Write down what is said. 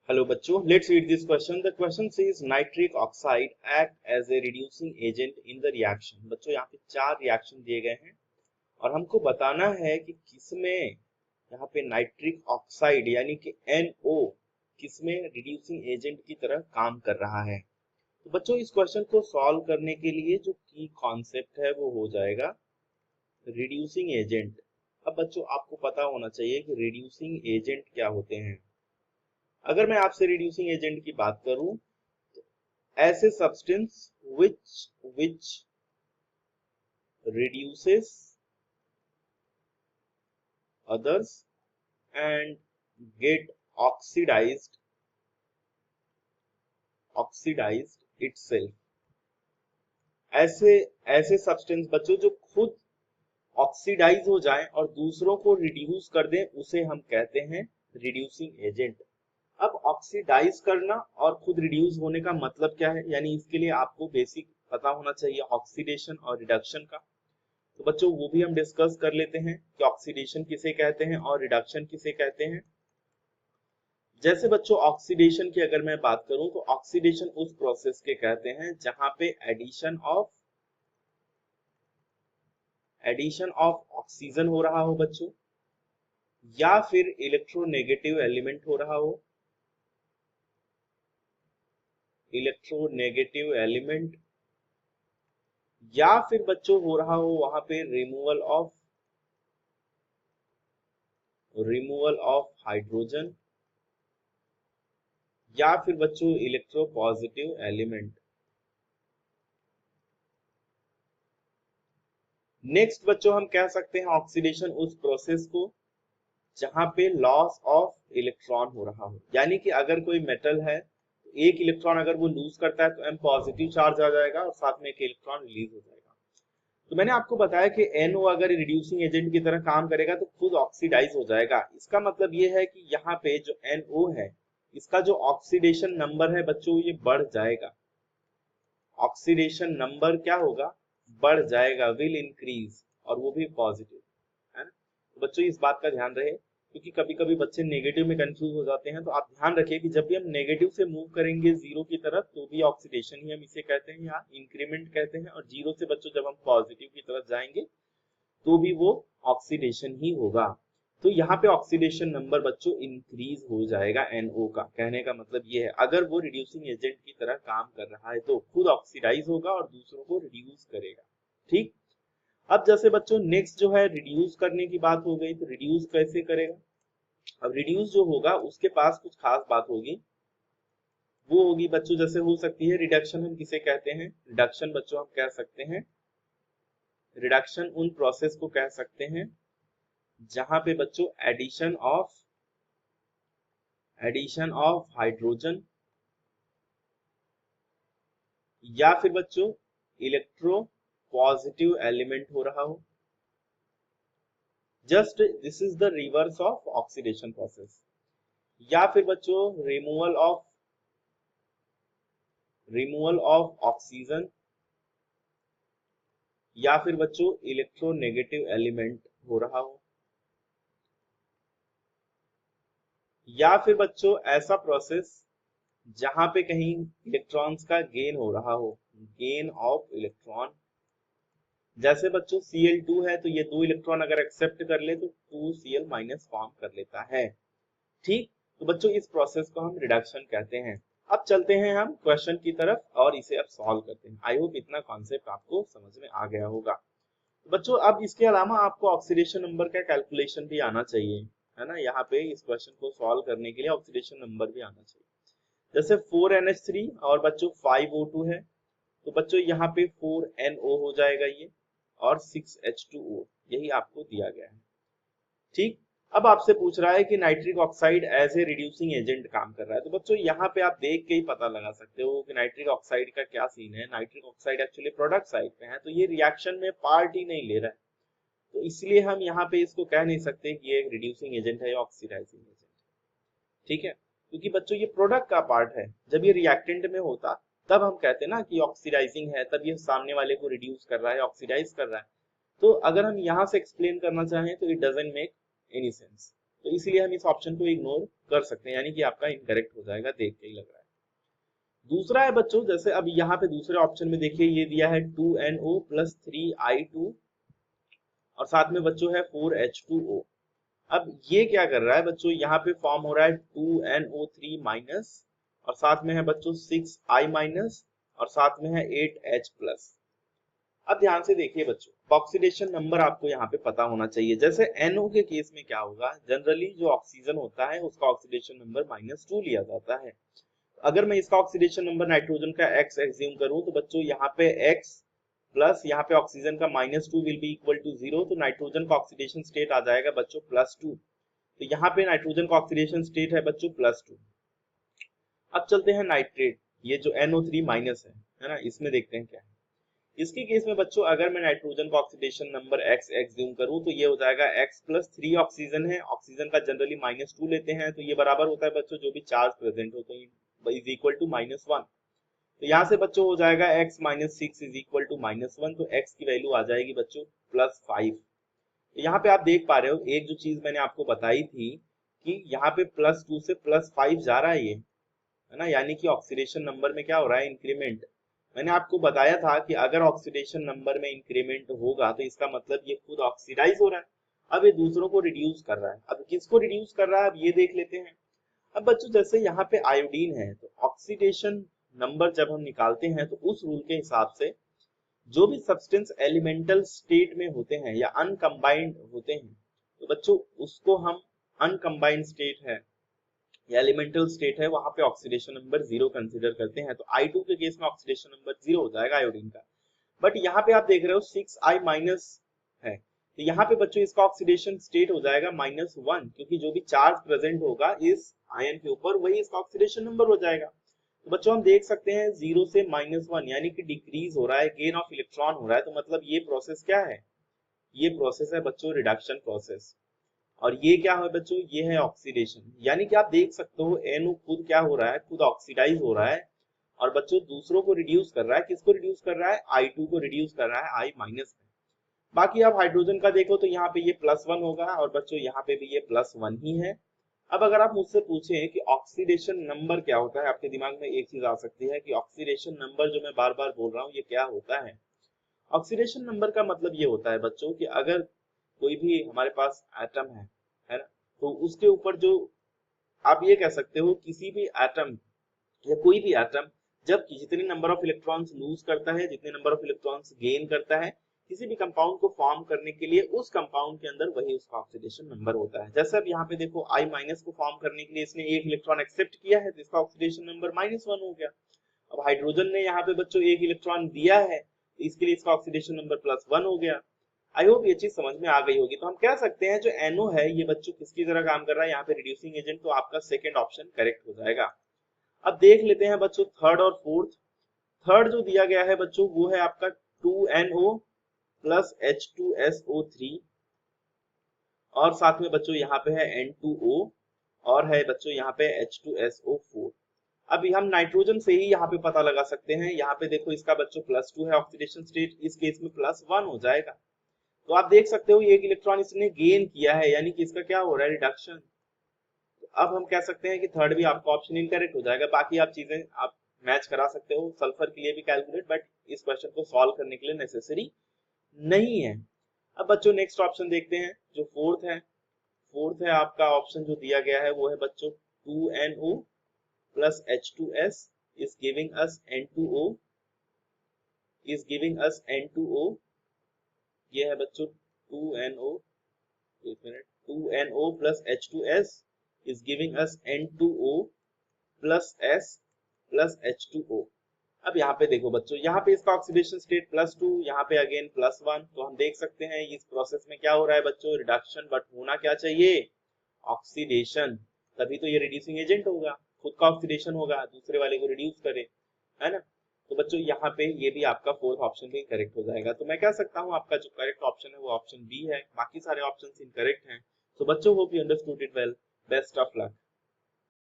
Hello बच्चों, let's read this question. The question says nitric oxide act as a reducing agent in the reaction. बच्चों यहाँ पे चार reaction दिए गए हैं और हमको बताना है कि किसमें यहाँ पे नाइट्रिक ऑक्साइड यानी कि NO किसमें रिड्यूसिंग एजेंट की तरह काम कर रहा है। तो बच्चों इस क्वेश्चन को सॉल्व करने के लिए जो की कॉन्सेप्ट है वो हो जाएगा रिड्यूसिंग एजेंट। अब बच्चों आपको पता होना चाहिए कि रिड्यूसिंग एजेंट क्या होते हैं। अगर मैं आपसे रिड्यूसिंग एजेंट की बात करूं, ऐसे substance which reduces others and get oxidized itself। ऐसे ऐसे सब्सटेंस बच्चों जो खुद ऑक्सीडाइज हो जाएं और दूसरों को रिड्यूस कर दें, उसे हम कहते हैं रिड्यूसिंग एजेंट। अब ऑक्सीडाइज करना और खुद रिड्यूस होने का मतलब क्या है, यानी इसके लिए आपको बेसिक पता होना चाहिए ऑक्सीडेशन और रिडक्शन का। तो बच्चों वो भी हम डिस्कस कर लेते हैं कि ऑक्सीडेशन किसे कहते हैं और रिडक्शन किसे कहते हैं। जैसे बच्चों ऑक्सीडेशन की अगर मैं बात करूं तो ऑक्सीडेशन उस प्रोसेस के कहते हैं जहां पे एडिशन ऑफ ऑक्सीजन हो रहा हो बच्चों, या फिर इलेक्ट्रोनेगेटिव एलिमेंट हो रहा हो, इलेक्ट्रोनेगेटिव एलिमेंट, या फिर बच्चों हो रहा हो वहां पे रिमूवल ऑफ हाइड्रोजन, या फिर बच्चों इलेक्ट्रोपॉजिटिव एलिमेंट। नेक्स्ट बच्चों हम कह सकते हैं ऑक्सीडेशन उस प्रोसेस को जहां पे लॉस ऑफ इलेक्ट्रॉन हो रहा हो, यानी कि अगर कोई मेटल है तो एक इलेक्ट्रॉन अगर वो लूज करता है तो M पॉजिटिव चार्ज आ जाएगा और साथ में एक इलेक्ट्रॉन रिलीज हो जाएगा। तो मैंने आपको बताया कि NO अगर रिड्यूसिंग एजेंट की तरह काम करेगा तो खुद ऑक्सीडाइज हो जाएगा। इसका मतलब ये है कि यहाँ पे जो NO है इसका जो ऑक्सीडेशन नंबर है बच्चों ये बढ़ जाएगा। ऑक्सीडेशन नंबर क्या होगा, बढ़ जाएगा, विल इंक्रीज, और वो भी पॉजिटिव, है ना। तो बच्चों इस बात का ध्यान रहे, क्योंकि कभी कभी बच्चे नेगेटिव में कंफ्यूज हो जाते हैं। तो आप ध्यान रखिए कि जब भी हम नेगेटिव से मूव करेंगे जीरो की तरफ तो भी ऑक्सीडेशन ही हम इसे कहते हैं या इंक्रीमेंट कहते हैं, और जीरो से बच्चों जब हम पॉजिटिव की तरफ जाएंगे तो भी वो ऑक्सीडेशन ही होगा। तो यहाँ पे ऑक्सीडेशन नंबर बच्चों इंक्रीज हो जाएगा NO का। कहने का मतलब ये है अगर वो रिड्यूसिंग एजेंट की तरह काम कर रहा है तो खुद ऑक्सीडाइज होगा और दूसरों को रिड्यूस करेगा। ठीक, अब जैसे बच्चों नेक्स्ट जो है रिड्यूस करने की बात हो गई, तो रिड्यूस कैसे करेगा। अब रिड्यूस जो होगा उसके पास कुछ खास बात होगी, वो होगी बच्चों जैसे हो सकती है रिडक्शन। हम किसे कहते हैं, रिडक्शन बच्चों हम कह सकते हैं, रिडक्शन उन प्रोसेस को कह सकते हैं जहां पे बच्चों एडिशन ऑफ हाइड्रोजन या फिर बच्चों इलेक्ट्रो पॉजिटिव एलिमेंट हो रहा हो। Just this is the reverse of oxidation process. या फिर बच्चों रिमूवल ऑफ ऑक्सीजन, या फिर बच्चों इलेक्ट्रोनेगेटिव एलिमेंट हो रहा हो, या फिर बच्चों ऐसा प्रोसेस जहां पे कहीं इलेक्ट्रॉन्स का गेन हो रहा हो, गेन ऑफ इलेक्ट्रॉन। जैसे बच्चों Cl2 है तो ये दो इलेक्ट्रॉन अगर एक्सेप्ट कर ले तो 2Cl माइनस फॉर्म कर लेता है। ठीक, तो बच्चों इस प्रोसेस को हम रिडक्शन कहते हैं। अब चलते हैं हम क्वेश्चन की तरफ और इसे अब सॉल्व करते हैं। आई होप इतना कॉन्सेप्ट आपको समझ में आ गया होगा। तो बच्चों अब इसके अलावा आपको ऑक्सीडेशन नंबर का कैलकुलेशन भी आना चाहिए, है ना। यहाँ पे इस क्वेश्चन को सॉल्व करने के लिए ऑक्सीडेशन नंबर भी आना चाहिए। जैसे 4NH3 और बच्चों 5O2 है, तो बच्चों यहाँ पे 4NO हो जाएगा ये, और 6H2O, यही आपको दिया गया है। ठीक, अब आपसे पूछ रहा है कि nitric oxide as a reducing agent काम कर रहा है। तो बच्चों यहाँ पे आप देख के ही पता लगा सकते हो कि नाइट्रिक ऑक्साइड का क्या सीन है। Nitric oxide actually product side पे है, तो ये रिएक्शन में पार्ट ही नहीं ले रहा है, तो इसलिए हम यहाँ पे इसको कह नहीं सकते कि ये एक रिड्यूसिंग एजेंट है या ऑक्सीडाइजिंग एजेंट। ठीक है, क्योंकि बच्चों ये प्रोडक्ट का पार्ट है। जब ये रिएक्टेंट में होता तब हम कहते हैं ना कि ऑक्सीडाइजिंग है, तब ये सामने वाले को रिड्यूस कर रहा है, ऑक्सीडाइज कर रहा है। तो अगर हम यहाँ से एक्सप्लेन करना चाहें तो it doesn't make any sense. तो इसीलिए हम इस ऑप्शन को इग्नोर कर सकते हैं, यानी कि आपका इनकरेक्ट हो जाएगा, देख के ही लग रहा है। दूसरा है बच्चों, जैसे अब यहाँ पे दूसरे ऑप्शन में देखिए ये दिया है 2NO प्लस 3I2 और साथ में बच्चों है 4H2O। अब ये क्या कर रहा है बच्चों, यहाँ पे फॉर्म हो रहा है 2NO3 माइनस और साथ में है बच्चों 6I माइनस और साथ में है 8H प्लस। अब ध्यान से देखिए बच्चों, ऑक्सीडेशन नंबर आपको यहाँ पे पता होना चाहिए। जैसे NO के केस में क्या होगा, जनरली जो ऑक्सीजन होता है उसका ऑक्सीडेशन नंबर -2 लिया जाता है। अगर मैं इसका ऑक्सीडेशन नंबर नाइट्रोजन का x एज्यूम करूं तो बच्चों यहाँ पे x प्लस यहाँ पे ऑक्सीजन का -2 विल बी इक्वल टू 0, तो नाइट्रोजन का ऑक्सीडेशन स्टेट आ जाएगा बच्चों +2। तो यहाँ पे नाइट्रोजन का ऑक्सीडेशन स्टेट है बच्चों +2। अब चलते हैं नाइट्रेट, ये जो NO3 माइनस है ना, इसमें देखते हैं क्या है। इसके केस में बच्चों अगर मैं नाइट्रोजन का ऑक्सीडेशन नंबर x एज्यूम करूं तो ये हो जाएगा x प्लस 3 ऑक्सीजन है, ऑक्सीजन का जनरली -2 लेते हैं तो ये बराबर होता है बच्चों जो भी चार्ज प्रेजेंट हो तो इज इक्वल टू -1। तो यहाँ से बच्चों हो जाएगा x minus 6 is equal to -1, तो x की वैल्यू आ जाएगी बच्चों +5। तो यहाँ पे आप देख पा रहे हो एक जो चीज मैंने आपको बताई थी कि यहाँ पे +2 से +5 जा रहा है ये, है ना, यानी कि ऑक्सीडेशन नंबर में क्या हो रहा है, इंक्रीमेंट। मैंने आपको बताया था कि अगर ऑक्सीडेशन नंबर में इंक्रीमेंट होगा तो इसका मतलब ये खुद ऑक्सीडाइज हो रहा है, अब ये दूसरों को रिड्यूस कर रहा है। अब किसको रिड्यूस कर रहा है, अब ये देख लेते हैं। अब बच्चों जैसे यहाँ पे आयोडीन है तो ऑक्सीडेशन नंबर जब हम निकालते हैं तो उस रूल के हिसाब से जो भी सब्सटेंस एलिमेंटल स्टेट में होते हैं या अनकंबाइंड होते हैं तो बच्चों उसको हम अनकंबाइंड स्टेट है या एलिमेंटल स्टेट है वहां पे ऑक्सीडेशन नंबर 0 कंसीडर करते हैं। तो I2 के केस में ऑक्सीडेशन नंबर 0 हो जाएगा आयोडीन का। बट यहाँ पे आप देख रहे हो 6I माइनस है, तो यहाँ पे बच्चों इसका ऑक्सीडेशन स्टेट हो जाएगा -1, क्योंकि जो भी चार्ज प्रेजेंट होगा इस आयन के ऊपर वही इसका ऑक्सीडेशन नंबर हो जाएगा। तो बच्चों हम देख सकते हैं 0 से -1 यानी कि डिक्रीज हो रहा है, गेन ऑफ इलेक्ट्रॉन हो रहा है। तो मतलब ये प्रोसेस क्या है, ये प्रोसेस है बच्चों रिडक्शन प्रोसेस। और ये क्या है बच्चों, ये है ऑक्सीडेशन। यानी कि आप देख सकते हो NO खुद क्या हो रहा है, खुद ऑक्सीडाइज हो रहा है और बच्चों दूसरों को रिड्यूस कर रहा है। किसको रिड्यूस कर रहा है, I2 को रिड्यूस कर रहा है I माइनस में। बाकी आप हाइड्रोजन का देखो तो यहाँ पे ये +1 होगा और बच्चों यहाँ पे भी ये +1 ही है। अब अगर आप मुझसे पूछें कि ऑक्सीडेशन नंबर क्या होता है, आपके दिमाग में एक चीज आ सकती है कि ऑक्सीडेशन नंबर जो मैं बार बार बोल रहा हूँ ये क्या होता है। ऑक्सीडेशन नंबर का मतलब ये होता है बच्चों कि अगर कोई भी हमारे पास एटम है ना, तो उसके ऊपर जो आप ये कह सकते हो किसी भी एटम या कोई भी एटम जब जितने नंबर ऑफ इलेक्ट्रॉन्स लूज करता है, जितने नंबर ऑफ इलेक्ट्रॉन्स गेन करता है किसी भी कंपाउंड को फॉर्म करने के लिए, उस कंपाउंड के अंदर वही उसका ऑक्सीडेशन नंबर होता है। जैसे अब यहाँ पे देखो I माइनस को फॉर्म करने के लिए इसने एक इलेक्ट्रॉन एक्सेप्ट किया है तो इसका ऑक्सीडेशन नंबर -1 हो गया। अब हाइड्रोजन ने यहाँ पे बच्चों एक इलेक्ट्रॉन दिया है तो इसके लिए इसका ऑक्सीडेशन नंबर +1 हो गया। आई होप ये चीज समझ में आ गई होगी। तो हम कह सकते हैं जो NO है ये बच्चों किसकी तरह काम कर रहा है, यहाँ पे रिड्यूसिंग एजेंट, तो आपका सेकंड ऑप्शन करेक्ट हो जाएगा। अब देख लेते हैं बच्चों थर्ड और फोर्थ। थर्ड जो दिया गया है बच्चों वो है आपका 2NO प्लस H2SO3 और साथ में बच्चों यहाँ पे है N2O और है बच्चों यहाँ पे H2SO4। अभी हम नाइट्रोजन से ही यहाँ पे पता लगा सकते हैं, यहाँ पे देखो इसका बच्चों +2 है ऑक्सीडेशन स्टेट, इस केस में +1 हो जाएगा। तो आप देख सकते हो एक इलेक्ट्रॉन इसने गेन किया है यानी कि इसका क्या हो रहा है, रिडक्शन। तो अब हम कह सकते हैं कि थर्ड भी आपका ऑप्शन इनकरेक्ट हो जाएगा। बाकी आप चीजें आप मैच करा सकते हो, सल्फर के लिए भी कैलकुलेट, बट इस क्वेश्चन को सॉल्व करने के लिए नेसेसरी नहीं है। अब बच्चों नेक्स्ट ऑप्शन देखते हैं जो फोर्थ है। फोर्थ है आपका ऑप्शन जो दिया गया है वो है बच्चों 2NO plus H2S is giving us N2O is giving us N2O। ये है बच्चों 2NO, एक minute, 2NO plus H2S is giving us N2O plus S plus H2O। अब यहाँ पे देखो बच्चों, यहाँ पे इसका ऑक्सीडेशन स्टेट +2, यहाँ पे अगेन +1। तो हम देख सकते हैं इस प्रोसेस में क्या हो रहा है बच्चों, रिडक्शन, बट होना क्या चाहिए, ऑक्सीडेशन। तभी तो ये रिड्यूसिंग एजेंट होगा, खुद का ऑक्सीडेशन होगा, दूसरे वाले को रिड्यूस करे, है ना। तो बच्चों यहाँ पे ये भी आपका फोर्थ ऑप्शन भी करेक्ट हो जाएगा। तो मैं कह सकता हूँ आपका जो करेक्ट ऑप्शन है वो ऑप्शन बी है, बाकी सारे ऑप्शन इनकरेक्ट हैं। तो बच्चों hope you understood it well, best of luck.